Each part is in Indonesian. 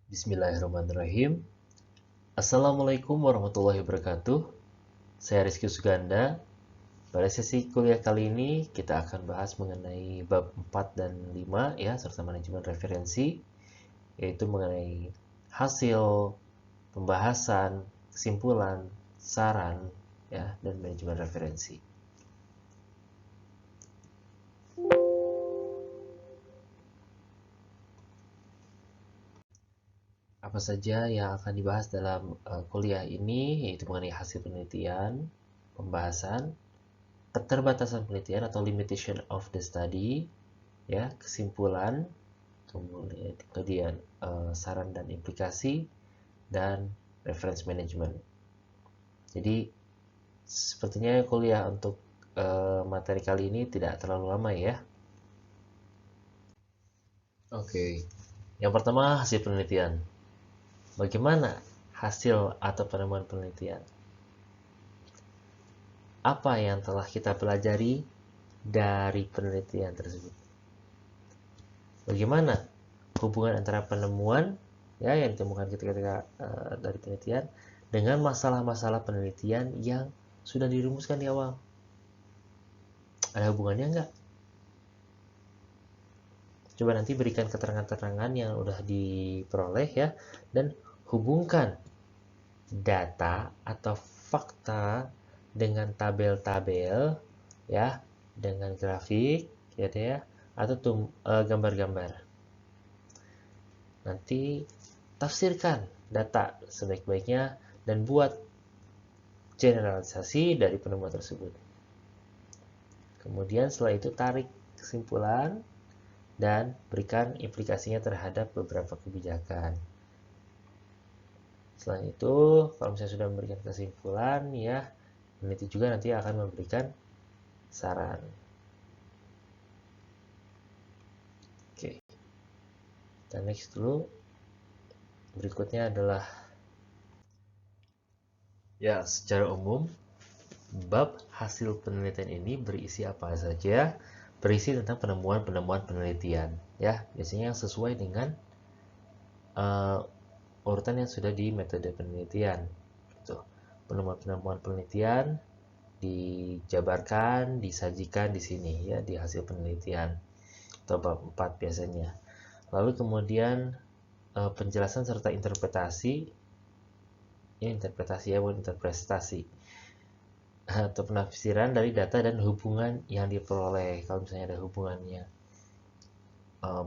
Bismillahirrahmanirrahim. Assalamualaikum warahmatullahi wabarakatuh. Saya Rizky Suganda. Pada sesi kuliah kali ini kita akan bahas mengenai bab 4 dan 5 ya, serta manajemen referensi, yaitu mengenai hasil, pembahasan, kesimpulan, saran ya, dan manajemen referensi. Apa saja yang akan dibahas dalam kuliah ini, yaitu mengenai hasil penelitian, pembahasan, keterbatasan penelitian atau limitation of the study, ya, kesimpulan, kemudian saran dan implikasi, dan reference management. Jadi sepertinya kuliah untuk materi kali ini tidak terlalu lama ya. Oke, yang pertama hasil penelitian. Bagaimana hasil atau penemuan penelitian? Apa yang telah kita pelajari dari penelitian tersebut? Bagaimana hubungan antara penemuan ya yang ditemukan ketika dari penelitian dengan masalah-masalah penelitian yang sudah dirumuskan di awal? Ada hubungannya enggak? Coba nanti berikan keterangan-keterangan yang udah diperoleh ya, dan hubungkan data atau fakta dengan tabel-tabel ya, dengan grafik gitu ya, atau gambar-gambar. Nanti tafsirkan data sebaik-baiknya dan buat generalisasi dari penemuan tersebut. Kemudian setelah itu tarik kesimpulan dan berikan implikasinya terhadap beberapa kebijakan. Selain itu, kalau misalnya sudah memberikan kesimpulan, ya, peneliti juga nanti akan memberikan saran. Oke, kita next dulu. Berikutnya adalah, ya, secara umum, bab hasil penelitian ini berisi apa saja? Berisi tentang penemuan-penemuan penelitian, ya, biasanya yang sesuai dengan urutan yang sudah di metode penelitian. Gitu. Penemuan-penemuan penelitian dijabarkan, disajikan di sini ya, di hasil penelitian atau bab 4 biasanya. Lalu kemudian penjelasan serta interpretasi, ini interpretasi ya, bukan interpretasi, atau penafsiran dari data dan hubungan yang diperoleh. Kalau misalnya ada hubungannya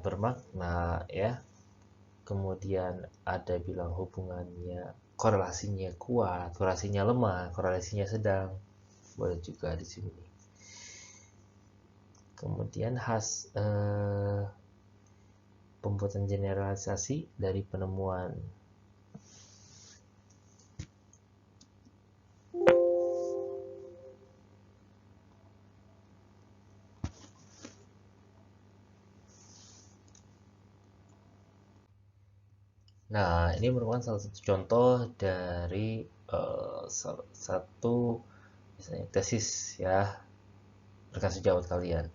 bermakna ya, kemudian ada bilang hubungannya korelasinya kuat, korelasinya lemah, korelasinya sedang, boleh juga di sini. Kemudian pembuatan generalisasi dari penemuan. Nah, ini merupakan salah satu contoh dari satu misalnya tesis ya, berkas sejawat kalian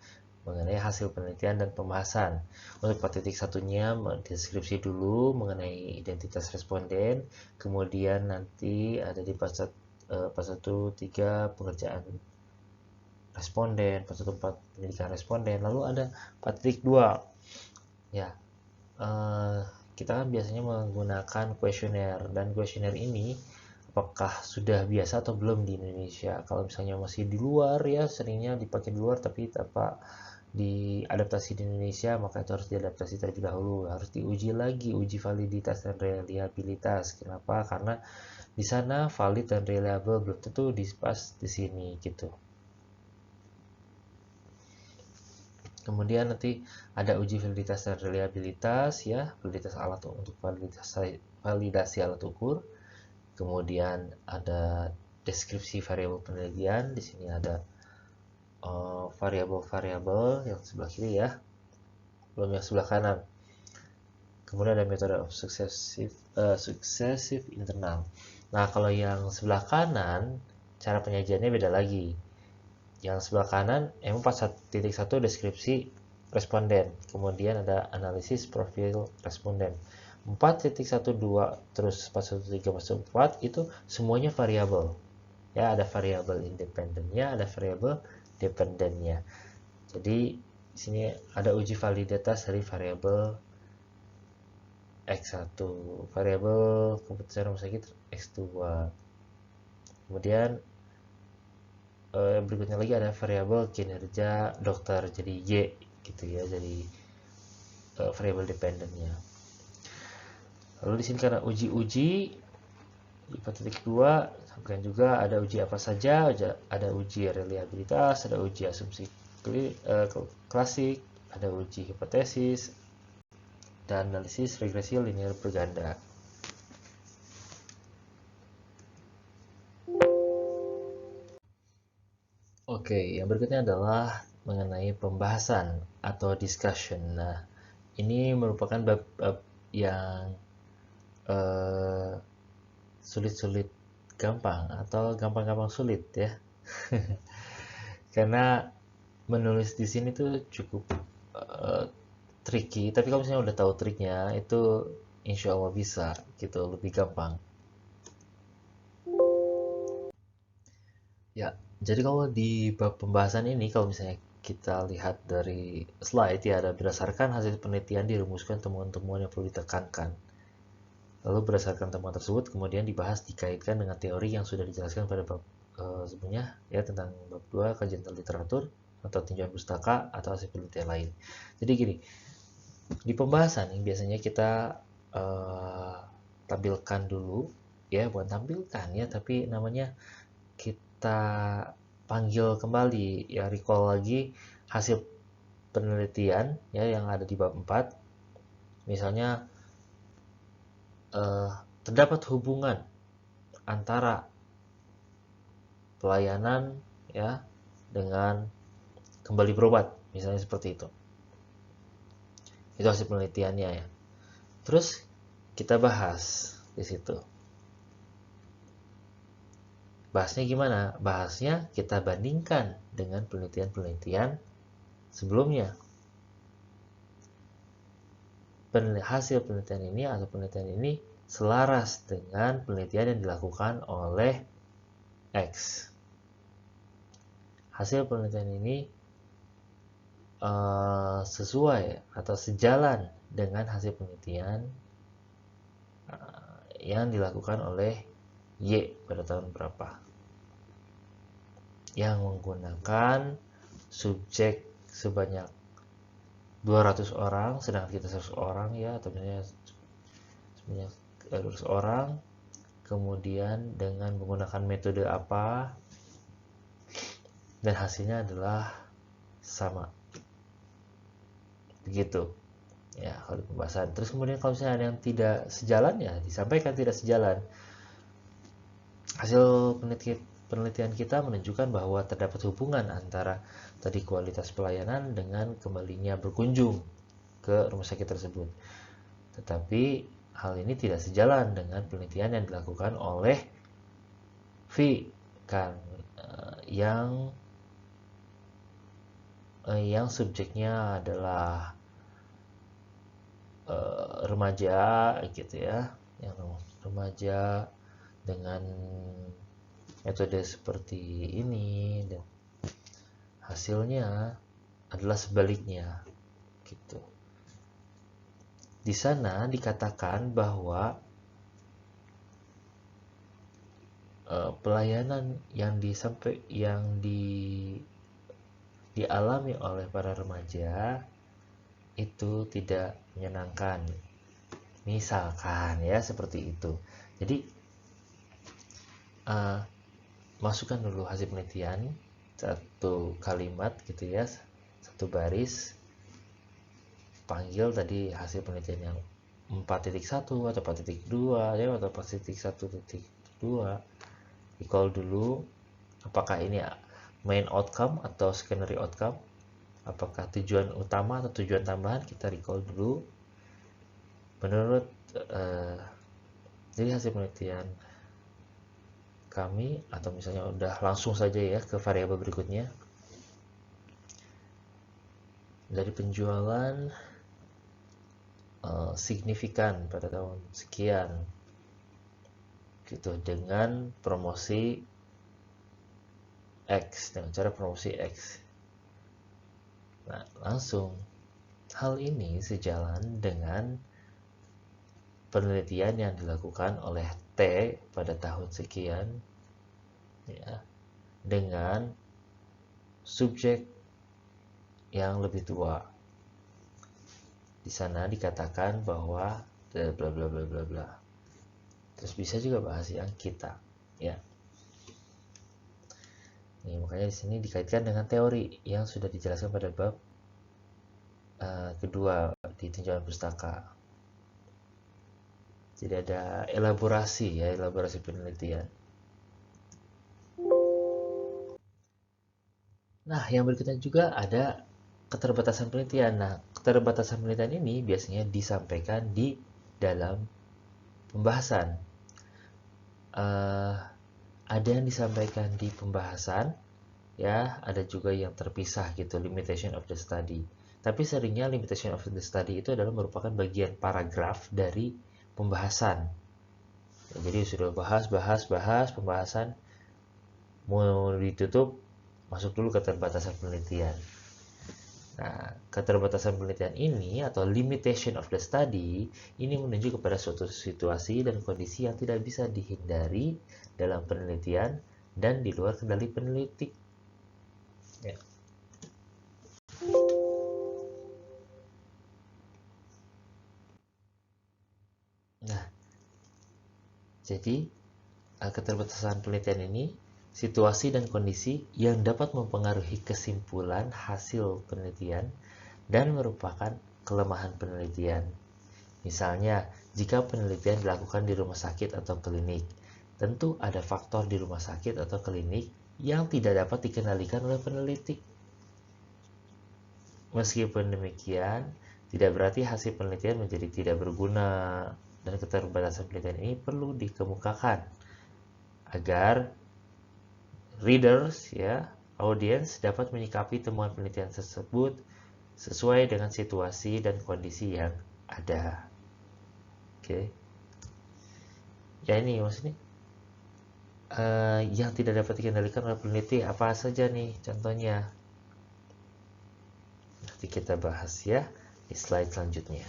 mengenai hasil penelitian dan pembahasan. Untuk part titik satunya deskripsi dulu mengenai identitas responden, kemudian nanti ada di part 1.3 pengerjaan responden, part 1.4 pendidikan responden, lalu ada part titik 2 ya. Kita kan biasanya menggunakan kuesioner, dan kuesioner ini apakah sudah biasa atau belum di Indonesia. Kalau misalnya masih di luar ya, seringnya dipakai di luar tapi tanpa diadaptasi di Indonesia, maka itu harus diadaptasi terlebih dahulu, harus diuji lagi, uji validitas dan reliabilitas. Kenapa? Karena di sana valid dan reliable belum tentu pas di sini gitu. Kemudian nanti ada uji validitas dan reliabilitas ya, validitas alat untuk validasi alat ukur. Kemudian ada deskripsi variabel penelitian. Di sini ada variabel-variabel yang sebelah kiri ya, belum yang sebelah kanan. Kemudian ada metode of successive internal. Nah, kalau yang sebelah kanan cara penyajiannya beda lagi. Yang sebelah kanan emang 4.1 deskripsi responden, kemudian ada analisis profil responden. 4.12 terus 4.13 4.14 itu semuanya variabel. Ya, ada variabel independennya, ada variabel dependennya. Jadi di sini ada uji validitas dari variabel X1, variabel keputusan rumah sakit X2. Kemudian berikutnya lagi ada variabel kinerja dokter, jadi Y gitu ya, jadi variabel dependennya. Lalu di sini karena uji-uji 4.2 kemudian juga ada uji apa saja, ada uji reliabilitas, ada uji asumsi klasik, ada uji hipotesis, dan analisis regresi linear berganda. Oke, yang berikutnya adalah mengenai pembahasan atau discussion. Nah, ini merupakan bab yang sulit-sulit gampang atau gampang-gampang sulit ya. Karena menulis di sini tuh cukup tricky, tapi kalau misalnya udah tahu triknya itu insya Allah bisa gitu, lebih gampang. Ya, jadi kalau di bab pembahasan ini, kalau misalnya kita lihat dari slide ya, ada berdasarkan hasil penelitian dirumuskan temuan-temuan yang perlu ditekankan. Lalu berdasarkan temuan tersebut kemudian dibahas dikaitkan dengan teori yang sudah dijelaskan pada bab sebelumnya ya, tentang bab 2 kajian literatur atau tinjauan pustaka atau hasil penelitian lain. Jadi gini, di pembahasan yang biasanya kita tampilkan dulu ya, bukan tampilkan ya, tapi namanya kita panggil kembali ya, recall lagi hasil penelitian ya yang ada di bab 4. Misalnya terdapat hubungan antara pelayanan ya dengan kembali berobat, misalnya seperti itu. Itu hasil penelitiannya ya. Terus kita bahas di situ. Bahasnya gimana? Bahasnya kita bandingkan dengan penelitian-penelitian sebelumnya. Hasil penelitian ini atau penelitian ini selaras dengan penelitian yang dilakukan oleh X. Hasil penelitian ini sesuai atau sejalan dengan hasil penelitian yang dilakukan oleh Y pada tahun berapa, yang menggunakan subjek sebanyak 200 orang, sedangkan kita 100 orang ya, atau misalnya sebanyak 200 orang, kemudian dengan menggunakan metode apa, dan hasilnya adalah sama. Begitu ya kalau pembahasan. Terus kemudian kalau misalnya ada yang tidak sejalan ya disampaikan tidak sejalan. Hasil penelitian kita menunjukkan bahwa terdapat hubungan antara tadi kualitas pelayanan dengan kembalinya berkunjung ke rumah sakit tersebut. Tetapi hal ini tidak sejalan dengan penelitian yang dilakukan oleh V kan, yang subjeknya adalah remaja gitu ya, yang remaja dengan metode seperti ini, dan hasilnya adalah sebaliknya gitu. Di sana dikatakan bahwa pelayanan yang dialami oleh para remaja itu tidak menyenangkan, misalkan ya seperti itu. Jadi masukkan dulu hasil penelitian satu kalimat gitu ya, satu baris, panggil tadi hasil penelitian yang 4.1 atau 4.2 ya, atau 4.1.2, recall dulu apakah ini main outcome atau secondary outcome, apakah tujuan utama atau tujuan tambahan, kita recall dulu menurut jadi hasil penelitian kami, atau misalnya udah langsung saja ya ke variabel berikutnya. Dari penjualan signifikan pada tahun sekian gitu dengan promosi X, dengan cara promosi X. Nah, langsung hal ini sejalan dengan penelitian yang dilakukan oleh T pada tahun sekian ya, dengan subjek yang lebih tua. Di sana dikatakan bahwa bla bla bla bla bla bla. Terus bisa juga bahas yang kita, ya. Nih, makanya di sini dikaitkan dengan teori yang sudah dijelaskan pada bab kedua di tinjauan pustaka. Jadi ada elaborasi ya, elaborasi penelitian. Nah, yang berikutnya juga ada keterbatasan penelitian. Nah, keterbatasan penelitian ini biasanya disampaikan di dalam pembahasan. Ada yang disampaikan di pembahasan, ya, ada juga yang terpisah gitu, limitation of the study. Tapi seringnya limitation of the study itu adalah merupakan bagian paragraf dari pembahasan. Ya, jadi sudah bahas pembahasan, mau ditutup, masuk dulu keterbatasan penelitian. Nah, keterbatasan penelitian ini atau limitation of the study ini menunjuk kepada suatu situasi dan kondisi yang tidak bisa dihindari dalam penelitian dan di luar kendali peneliti. Ya. Nah, jadi keterbatasan penelitian ini situasi dan kondisi yang dapat mempengaruhi kesimpulan hasil penelitian dan merupakan kelemahan penelitian. Misalnya, jika penelitian dilakukan di rumah sakit atau klinik, tentu ada faktor di rumah sakit atau klinik yang tidak dapat dikendalikan oleh peneliti. Meskipun demikian, tidak berarti hasil penelitian menjadi tidak berguna, dan keterbatasan penelitian ini perlu dikemukakan agar readers, ya, audiens dapat menyikapi temuan penelitian tersebut sesuai dengan situasi dan kondisi yang ada. Oke. Ya, ini maksudnya yang tidak dapat dikendalikan oleh peneliti apa saja nih contohnya. Nanti kita bahas ya di slide selanjutnya.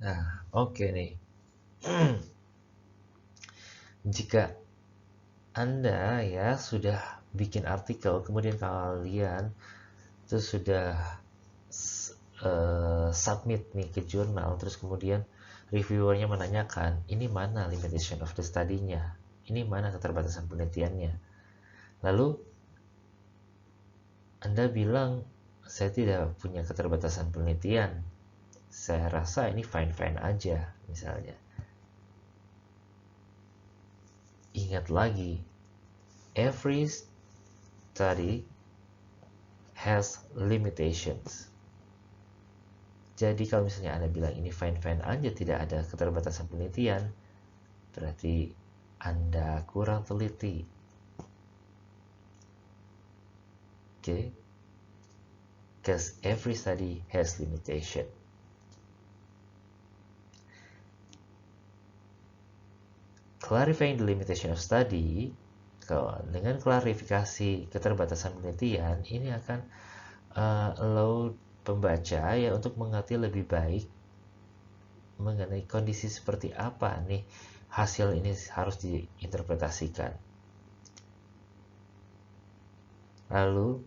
Nah, oke nih. Jika Anda ya sudah bikin artikel, kemudian kalian itu sudah submit nih ke jurnal, terus kemudian reviewernya menanyakan, ini mana limitation of the study-nya, ini mana keterbatasan penelitiannya. Lalu Anda bilang, saya tidak punya keterbatasan penelitian, saya rasa ini fine-fine aja, misalnya. Ingat lagi, every study has limitations. Jadi kalau misalnya Anda bilang ini fine-fine aja, tidak ada keterbatasan penelitian, berarti Anda kurang teliti. Okay? Because every study has limitation. Clarifying the limitation of study, dengan klarifikasi keterbatasan penelitian, ini akan allow pembaca ya untuk mengerti lebih baik mengenai kondisi seperti apa nih hasil ini harus diinterpretasikan. Lalu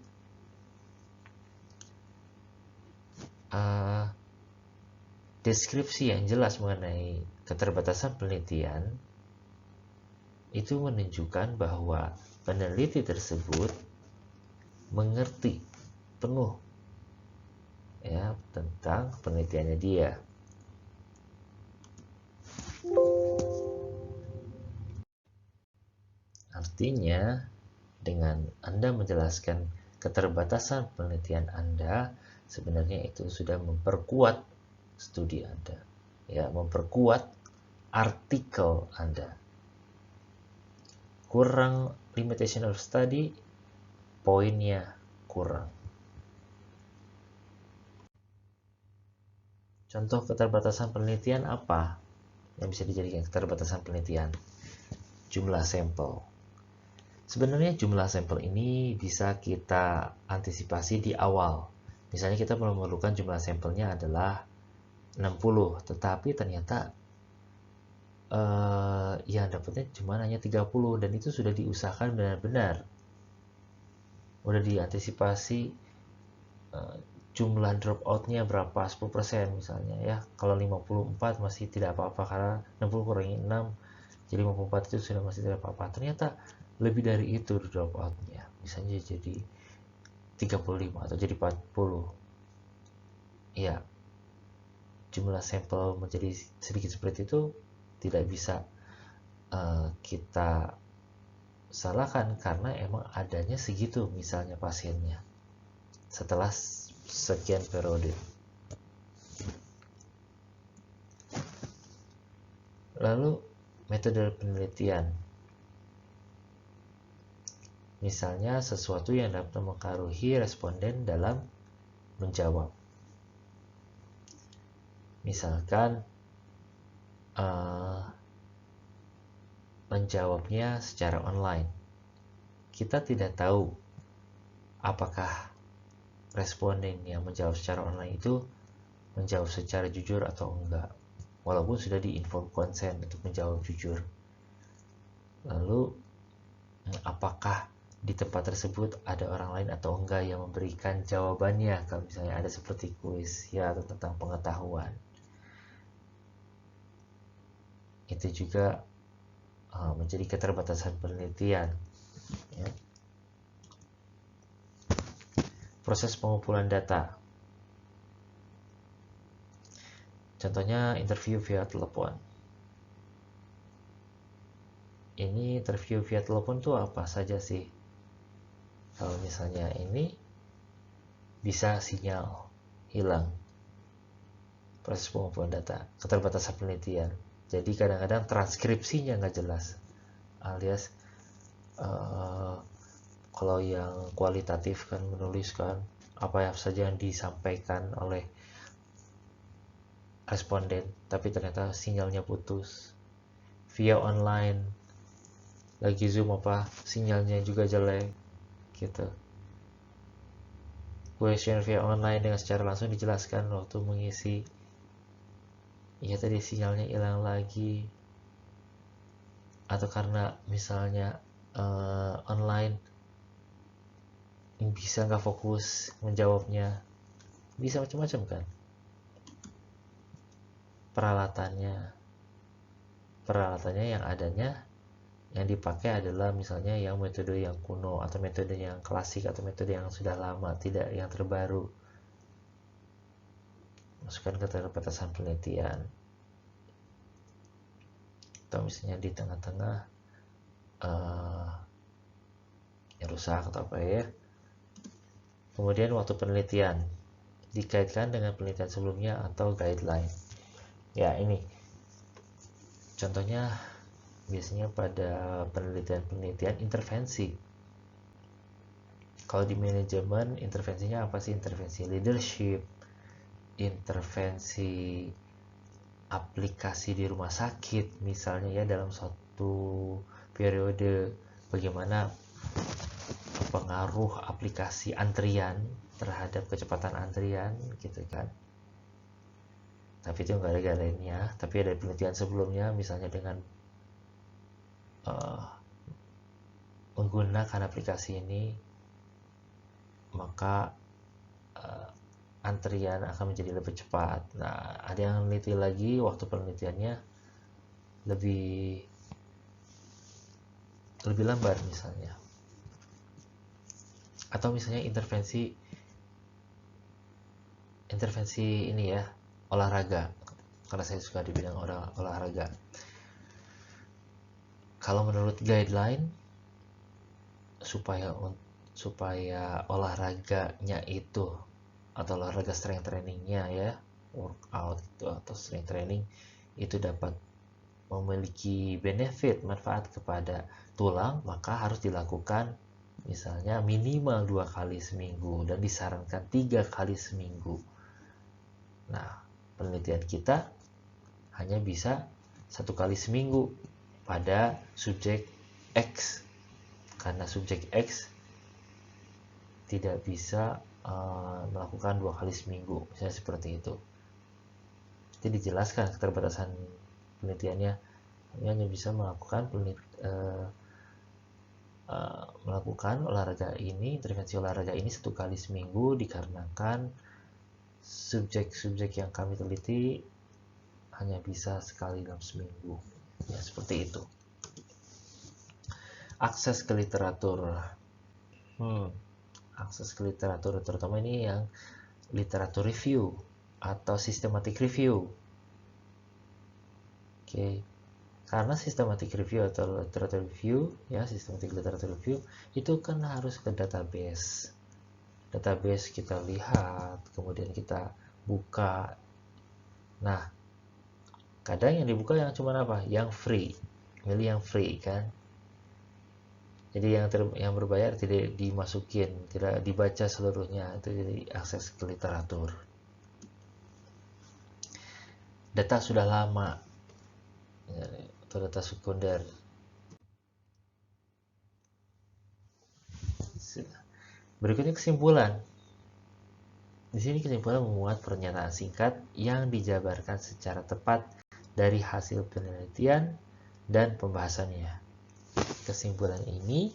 deskripsi yang jelas mengenai keterbatasan penelitian itu menunjukkan bahwa peneliti tersebut mengerti penuh ya tentang penelitiannya dia. Artinya, dengan Anda menjelaskan keterbatasan penelitian Anda, sebenarnya itu sudah memperkuat studi Anda, ya, memperkuat artikel Anda. Kurang limitation of study, poinnya kurang. Contoh keterbatasan penelitian apa yang bisa dijadikan keterbatasan penelitian? Jumlah sampel. Sebenarnya jumlah sampel ini bisa kita antisipasi di awal. Misalnya kita memerlukan jumlah sampelnya adalah 60, tetapi ternyata yang dapatnya cuma hanya 30, dan itu sudah diusahakan benar-benar. Udah diantisipasi jumlah dropoutnya berapa, 10% misalnya ya. Kalau 54 masih tidak apa-apa karena 60 kurangi 6, jadi 54 itu sudah masih tidak apa-apa. Ternyata lebih dari itu dropoutnya, misalnya jadi 35 atau jadi 40. Ya, jumlah sampel menjadi sedikit seperti itu tidak bisa kita salahkan karena emang adanya segitu misalnya pasiennya setelah sekian periode. Lalu metode penelitian, misalnya sesuatu yang dapat mempengaruhi responden dalam menjawab. Misalkan menjawabnya secara online. Kita tidak tahu apakah responden yang menjawab secara online itu menjawab secara jujur atau enggak, walaupun sudah di-inform consent untuk menjawab jujur. Lalu apakah di tempat tersebut ada orang lain atau enggak yang memberikan jawabannya, kalau misalnya ada seperti kuis ya atau tentang pengetahuan. Itu juga menjadi keterbatasan penelitian ya. Proses pengumpulan data, contohnya interview via telepon. Ini interview via telepon tuh apa saja sih? Kalau misalnya ini bisa sinyal hilang, proses pengumpulan data, keterbatasan penelitian. Jadi kadang-kadang transkripsinya nggak jelas, alias kalau yang kualitatif kan menuliskan apa saja yang disampaikan oleh responden, tapi ternyata sinyalnya putus. Via online, lagi Zoom apa, sinyalnya juga jelek gitu. Question via online dengan secara langsung dijelaskan waktu mengisi, ya tadi sinyalnya hilang lagi. Atau karena misalnya online bisa nggak fokus menjawabnya, bisa macam-macam kan. Peralatannya yang adanya yang dipakai adalah misalnya yang metode yang kuno atau metode yang klasik atau metode yang sudah lama, tidak yang terbaru. Masukkan keterbatasan penelitian. Atau misalnya di tengah-tengah yang rusak atau apa ya. Kemudian waktu penelitian dikaitkan dengan penelitian sebelumnya atau guideline. Ya ini contohnya biasanya pada penelitian intervensi. Kalau di manajemen intervensinya apa sih? Intervensi leadership, intervensi aplikasi di rumah sakit misalnya ya, dalam suatu periode bagaimana pengaruh aplikasi antrian terhadap kecepatan antrian gitu kan. Tapi itu nggak ada guideline-nya, tapi ada penelitian sebelumnya misalnya dengan menggunakan aplikasi ini maka antrian akan menjadi lebih cepat. Nah, ada yang meneliti lagi waktu penelitiannya lebih lambat misalnya. Atau misalnya intervensi ini ya, olahraga. Karena saya suka di bidang olahraga. Kalau menurut guideline supaya olahraganya itu atau olahraga strength trainingnya ya, workout itu atau strength training itu dapat memiliki benefit manfaat kepada tulang, maka harus dilakukan Misalnya minimal 2 kali seminggu dan disarankan 3 kali seminggu. Nah, penelitian kita hanya bisa 1 kali seminggu pada subjek X, karena subjek X tidak bisa melakukan 2 kali seminggu, misalnya seperti itu. Jadi dijelaskan keterbatasan penelitiannya, hanya bisa melakukan melakukan olahraga ini, intervensi olahraga ini 1 kali seminggu dikarenakan subjek-subjek yang kami teliti hanya bisa sekali dalam seminggu. Ya, seperti itu. Akses ke literatur. Akses ke literatur, terutama ini yang literatur review atau systematic review. Oke. Karena systematic review atau literature review, ya, systematic literature review itu kan harus ke database. Database kita lihat, kemudian kita buka. Nah, kadang yang dibuka yang cuma apa? Yang free. Milih yang free kan. Jadi yang berbayar tidak dimasukin, tidak dibaca seluruhnya. Itu jadi akses ke literatur. Data sudah lama, atau data sekunder. Berikutnya kesimpulan. Di sini kesimpulan memuat pernyataan singkat yang dijabarkan secara tepat dari hasil penelitian dan pembahasannya. Kesimpulan ini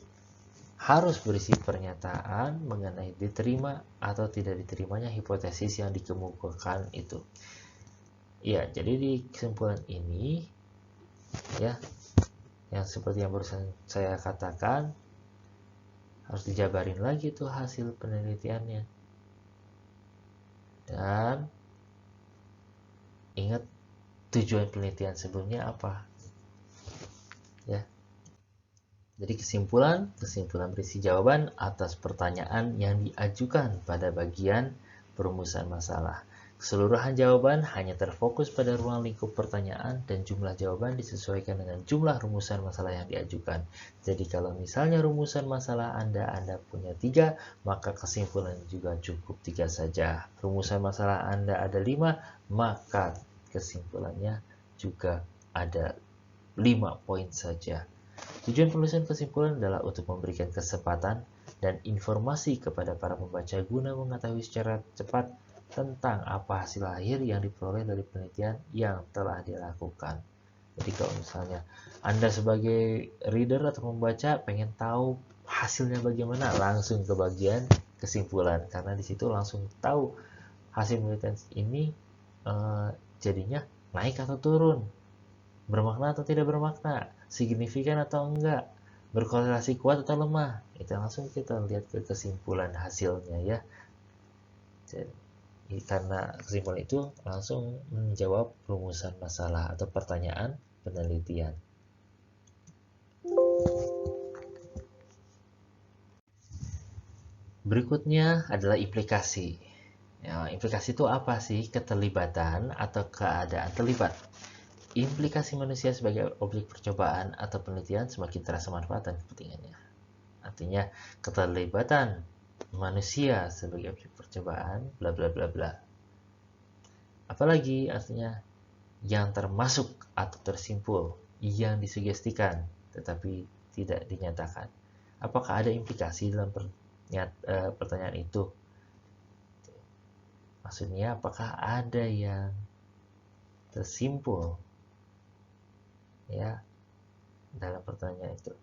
harus berisi pernyataan mengenai diterima atau tidak diterimanya hipotesis yang dikemukakan itu. Ya, jadi di kesimpulan ini, ya, yang seperti yang barusan saya katakan, harus dijabarin lagi tuh hasil penelitiannya. Dan ingat tujuan penelitian sebelumnya apa. Ya. Jadi kesimpulan berisi jawaban atas pertanyaan yang diajukan pada bagian perumusan masalah. Keseluruhan jawaban hanya terfokus pada ruang lingkup pertanyaan dan jumlah jawaban disesuaikan dengan jumlah rumusan masalah yang diajukan. Jadi kalau misalnya rumusan masalah Anda punya 3, maka kesimpulan juga cukup 3 saja. Rumusan masalah Anda ada 5, maka kesimpulannya juga ada 5 poin saja. Tujuan penulisan kesimpulan adalah untuk memberikan kesempatan dan informasi kepada para pembaca guna mengetahui secara cepat tentang apa hasil akhir yang diperoleh dari penelitian yang telah dilakukan. Jadi kalau misalnya Anda sebagai reader atau pembaca pengen tahu hasilnya bagaimana, langsung ke bagian kesimpulan, karena di situ langsung tahu hasil penelitian ini jadinya naik atau turun, bermakna atau tidak bermakna, signifikan atau enggak, berkorelasi kuat atau lemah. Itu langsung kita lihat ke kesimpulan hasilnya, ya. Jadi, karena kesimpulan itu langsung menjawab rumusan masalah atau pertanyaan penelitian. Berikutnya adalah implikasi. Ya, implikasi itu apa sih? Keterlibatan atau keadaan terlibat. Implikasi manusia sebagai objek percobaan atau penelitian semakin terasa manfaat dan kepentingannya. Artinya keterlibatan manusia sebagai objek percobaan, bla bla bla bla. Apalagi artinya yang termasuk atau tersimpul, yang disugestikan tetapi tidak dinyatakan. Apakah ada implikasi dalam pertanyaan itu? Maksudnya apakah ada yang tersimpul, ya, dalam pertanyaan itu?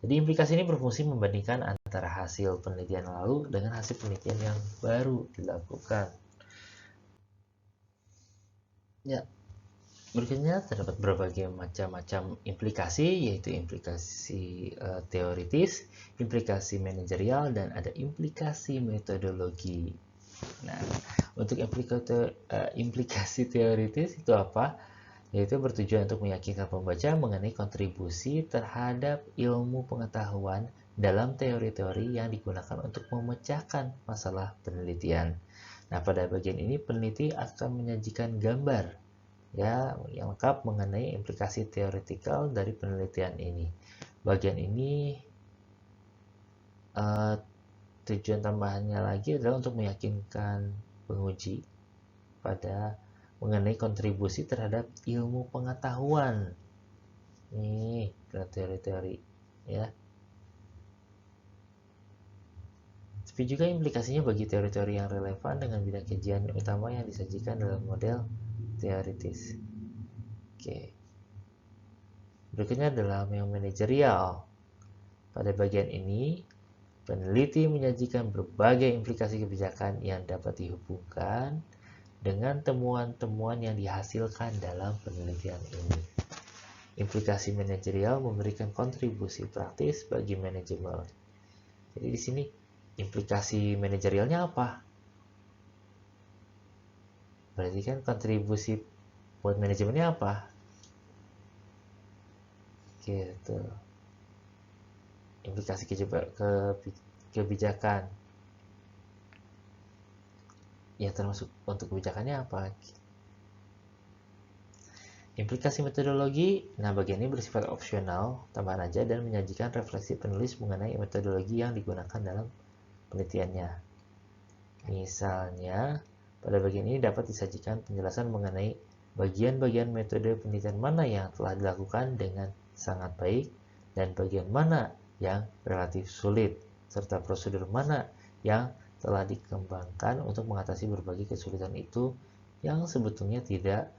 Jadi implikasi ini berfungsi membandingkan antara hasil penelitian lalu dengan hasil penelitian yang baru dilakukan. Ya, berikutnya terdapat berbagai macam implikasi, yaitu implikasi teoritis, implikasi manajerial, dan ada implikasi metodologi. Nah, untuk implikasi teoritis itu apa? Yaitu bertujuan untuk meyakinkan pembaca mengenai kontribusi terhadap ilmu pengetahuan dalam teori-teori yang digunakan untuk memecahkan masalah penelitian. Nah, pada bagian ini peneliti akan menyajikan gambar, ya, yang lengkap mengenai implikasi teoretikal dari penelitian ini. Bagian ini Uh, tujuan tambahannya lagi adalah untuk meyakinkan penguji pada mengenai kontribusi terhadap ilmu pengetahuan. Nih, ke teori-teori ya. Tapi juga implikasinya bagi teori-teori yang relevan dengan bidang kajian utama yang disajikan dalam model teoritis. Oke. Berikutnya adalah yang manajerial. Pada bagian ini, peneliti menyajikan berbagai implikasi kebijakan yang dapat dihubungkan dengan temuan-temuan yang dihasilkan dalam penelitian ini. Implikasi manajerial memberikan kontribusi praktis bagi manajemen. Jadi di sini implikasi manajerialnya apa? Berarti kan kontribusi buat manajemennya apa? Gitu. Implikasi kebijakan. Ya termasuk untuk kebijakannya apa? Implikasi metodologi, nah bagian ini bersifat opsional, tambahan aja dan menyajikan refleksi penulis mengenai metodologi yang digunakan dalam penelitiannya. Misalnya, pada bagian ini dapat disajikan penjelasan mengenai bagian-bagian metode penelitian mana yang telah dilakukan dengan sangat baik dan bagian mana yang relatif sulit, serta prosedur mana yang telah dikembangkan untuk mengatasi berbagai kesulitan itu yang sebetulnya tidak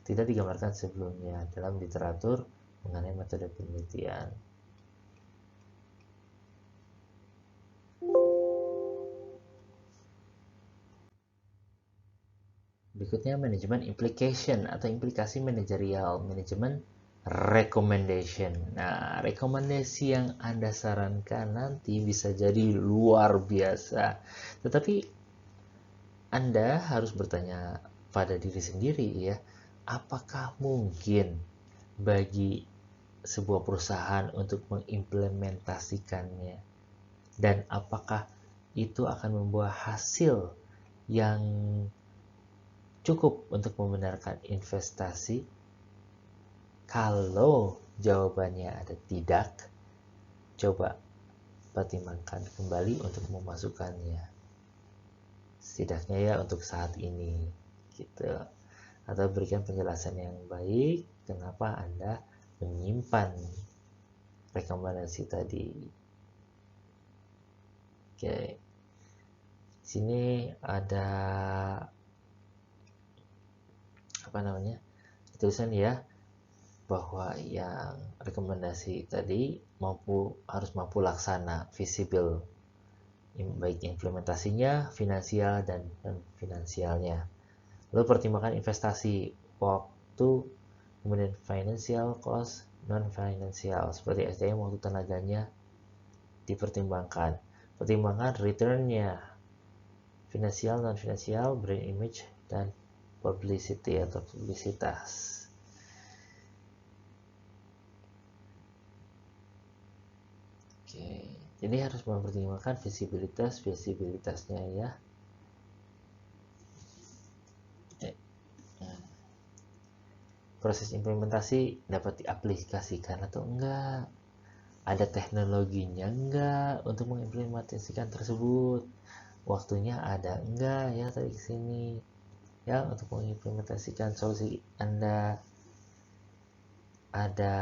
digambarkan sebelumnya dalam literatur mengenai metode penelitian. Berikutnya manajemen implication atau implikasi manajerial, manajemen recommendation. Nah, rekomendasi yang Anda sarankan nanti bisa jadi luar biasa. Tetapi Anda harus bertanya pada diri sendiri ya, apakah mungkin bagi sebuah perusahaan untuk mengimplementasikannya? Dan apakah itu akan membuah hasil yang cukup untuk membenarkan investasi? Kalau jawabannya ada tidak, coba pertimbangkan kembali untuk memasukkannya. Setidaknya ya untuk saat ini gitu. Atau berikan penjelasan yang baik kenapa Anda menyimpan rekomendasi tadi. Oke. Sini ada apa namanya? Tulisan ya bahwa yang rekomendasi tadi harus mampu laksana, visible, baik implementasinya, finansial dan non-finansialnya. Lalu pertimbangkan investasi, waktu, kemudian financial cost, non-financial, seperti SDM, waktu tenaganya dipertimbangkan. Pertimbangkan return-nya, finansial, non-finansial, brand image, dan publicity atau publisitas. Oke, jadi harus mempertimbangkan visibilitasnya ya. Proses implementasi dapat diaplikasikan atau enggak? Ada teknologinya enggak untuk mengimplementasikan tersebut? Waktunya ada enggak ya tadi kesini ya untuk mengimplementasikan solusi Anda? Ada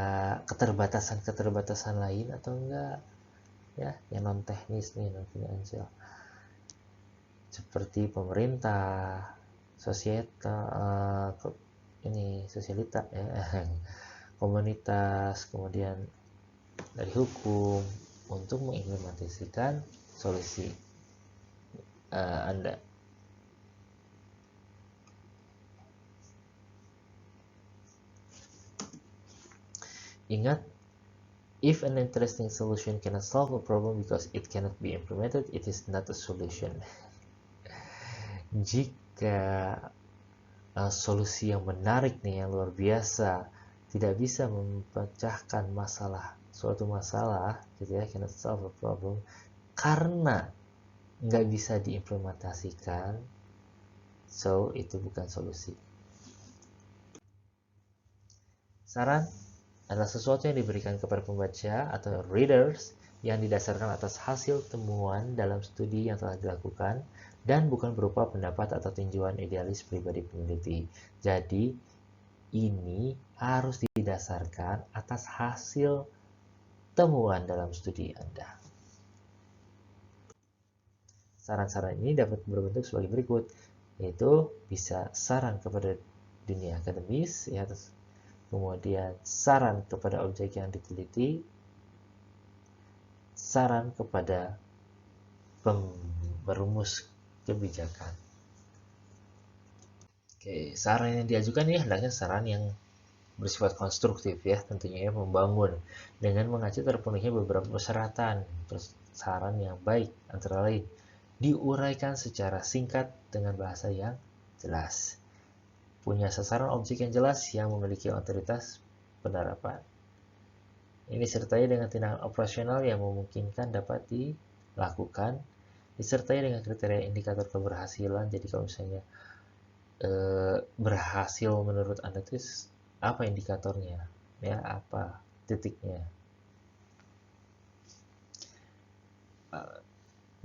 keterbatasan lain atau enggak? Ya, yang non teknis nih, non finansial. Seperti pemerintah, sosialita ya, komunitas, kemudian dari hukum untuk mengimplementasikan solusi Anda. Ingat, if an interesting solution cannot solve a problem because it cannot be implemented, it is not a solution. Jika solusi yang menarik nih, yang luar biasa, tidak bisa memecahkan suatu masalah, gitu ya, cannot solve a problem, karena nggak bisa diimplementasikan, so itu bukan solusi. Saran adalah sesuatu yang diberikan kepada pembaca atau readers yang didasarkan atas hasil temuan dalam studi yang telah dilakukan dan bukan berupa pendapat atau tinjauan idealis pribadi peneliti. Jadi, ini harus didasarkan atas hasil temuan dalam studi Anda. Saran-saran ini dapat berbentuk sebagai berikut, yaitu bisa saran kepada dunia akademis, ya, kemudian saran kepada objek yang diteliti, saran kepada perumus kebijakan. Oke, saran yang diajukan ini hendaknya saran yang bersifat konstruktif, ya, tentunya ya, membangun dengan mengacu terpenuhnya beberapa persyaratan. Terus saran yang baik antara lain diuraikan secara singkat dengan bahasa yang jelas, punya sasaran objek yang jelas, yang memiliki otoritas penerapan. Ini disertai dengan tindakan operasional yang memungkinkan dapat dilakukan, disertai dengan kriteria indikator keberhasilan. Jadi kalau misalnya berhasil menurut Anda itu apa indikatornya, ya, apa titiknya.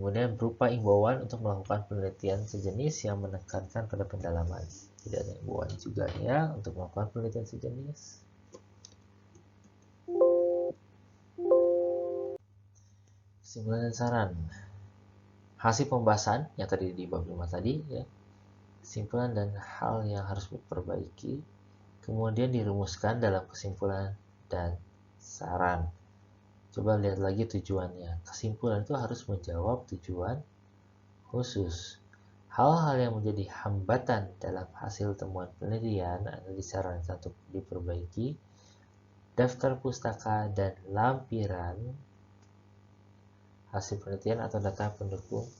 Kemudian berupa imbauan untuk melakukan penelitian sejenis yang menekankan pada pendalaman. Tidak ada imbauan juga, ya, untuk melakukan penelitian sejenis. Kesimpulan dan saran. Hasil pembahasan yang tadi di bab 5 tadi, ya. Kesimpulan dan hal yang harus diperbaiki. Kemudian dirumuskan dalam kesimpulan dan saran. Coba lihat lagi tujuannya. Kesimpulan itu harus menjawab tujuan khusus. Hal-hal yang menjadi hambatan dalam hasil temuan penelitian adalah disarankan untuk diperbaiki. Daftar pustaka dan lampiran hasil penelitian atau data pendukung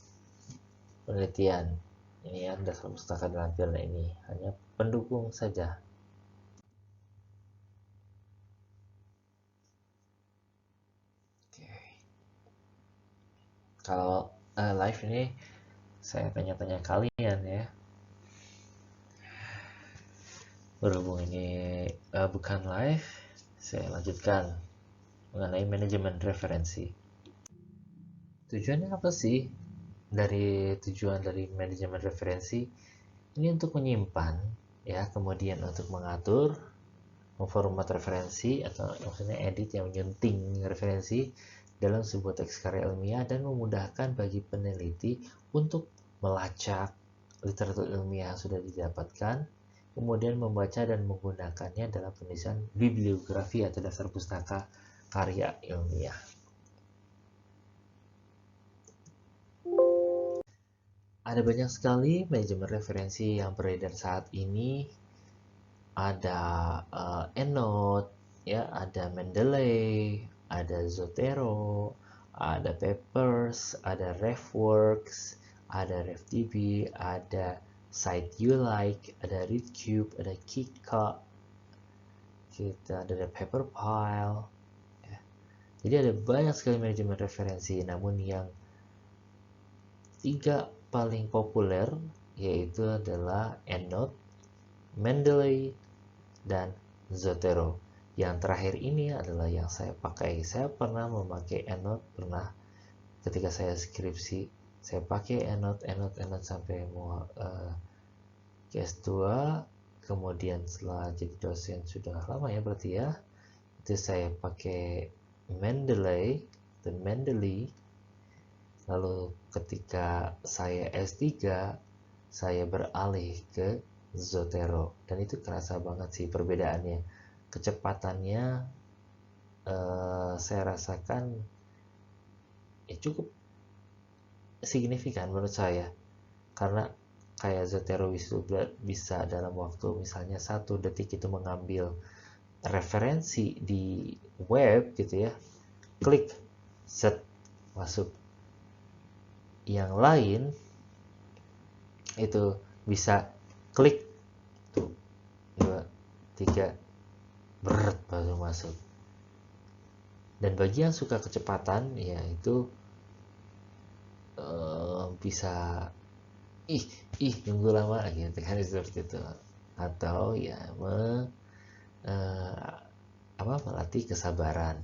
penelitian. Ini ya, daftar pustaka dan lampiran ini hanya pendukung saja. Kalau live ini saya tanya-tanya kalian, ya. Berhubung ini bukan live, saya lanjutkan mengenai manajemen referensi. Tujuannya apa sih dari tujuan dari manajemen referensi? Ini untuk menyimpan, ya, kemudian untuk mengatur, memformat referensi atau maksudnya edit yang menyunting referensi dalam sebuah teks karya ilmiah dan memudahkan bagi peneliti untuk melacak literatur ilmiah yang sudah didapatkan, kemudian membaca dan menggunakannya dalam penulisan bibliografi atau daftar pustaka karya ilmiah. Ada banyak sekali manajemen referensi yang beredar saat ini. Ada EndNote, ya, ada Mendeley, ada Zotero, ada Papers, ada RefWorks, ada RefDB, ada SiteUlike, ada ReadCube, ada Kika, kita ada Paperpile, ya. Jadi ada banyak sekali manajemen referensi, namun yang 3 paling populer yaitu adalah EndNote, Mendeley, dan Zotero. Yang terakhir ini adalah yang saya pakai. Saya pernah memakai EndNote, pernah ketika saya skripsi, saya pakai EndNote sampai mau S2. Kemudian setelah jadi dosen sudah lama, ya, berarti ya, itu saya pakai Mendeley dan Mendeley. Lalu ketika saya S3, saya beralih ke Zotero, dan itu kerasa banget sih perbedaannya. Kecepatannya saya rasakan ya cukup signifikan menurut saya, karena kayak Zotero bisa dalam waktu misalnya 1 detik itu mengambil referensi di web gitu, ya, klik, set, masuk. Yang lain itu bisa klik, tuh, 2, 3, berat baru masuk. Dan bagi yang suka kecepatan, ya itu bisa nunggu lama gitu kan, seperti itu. Atau ya melatih kesabaran.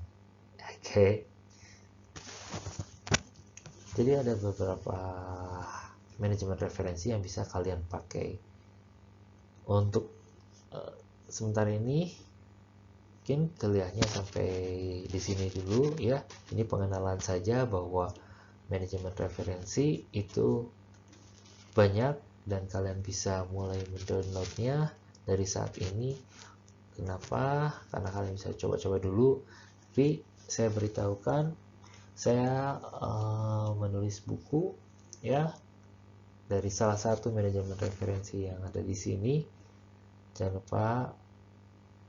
Oke. Jadi ada beberapa manajemen referensi yang bisa kalian pakai. Untuk sementara ini mungkin kuliahnya sampai di sini dulu ya. Ini pengenalan saja bahwa manajemen referensi itu banyak dan kalian bisa mulai mendownloadnya dari saat ini. Kenapa? Karena kalian bisa coba-coba dulu. Tapi saya beritahukan, saya menulis buku ya dari salah satu manajemen referensi yang ada di sini. Jangan lupa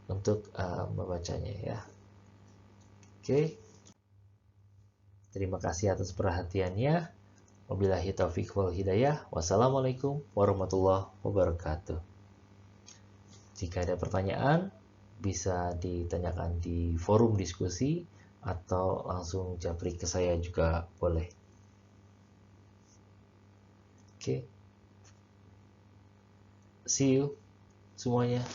untuk membacanya ya. Oke. Terima kasih atas perhatiannya. Wabillahi taufiq wal hidayah. Wassalamualaikum warahmatullahi wabarakatuh. Jika ada pertanyaan, bisa ditanyakan di forum diskusi atau langsung japri ke saya juga boleh. Oke. See you semuanya.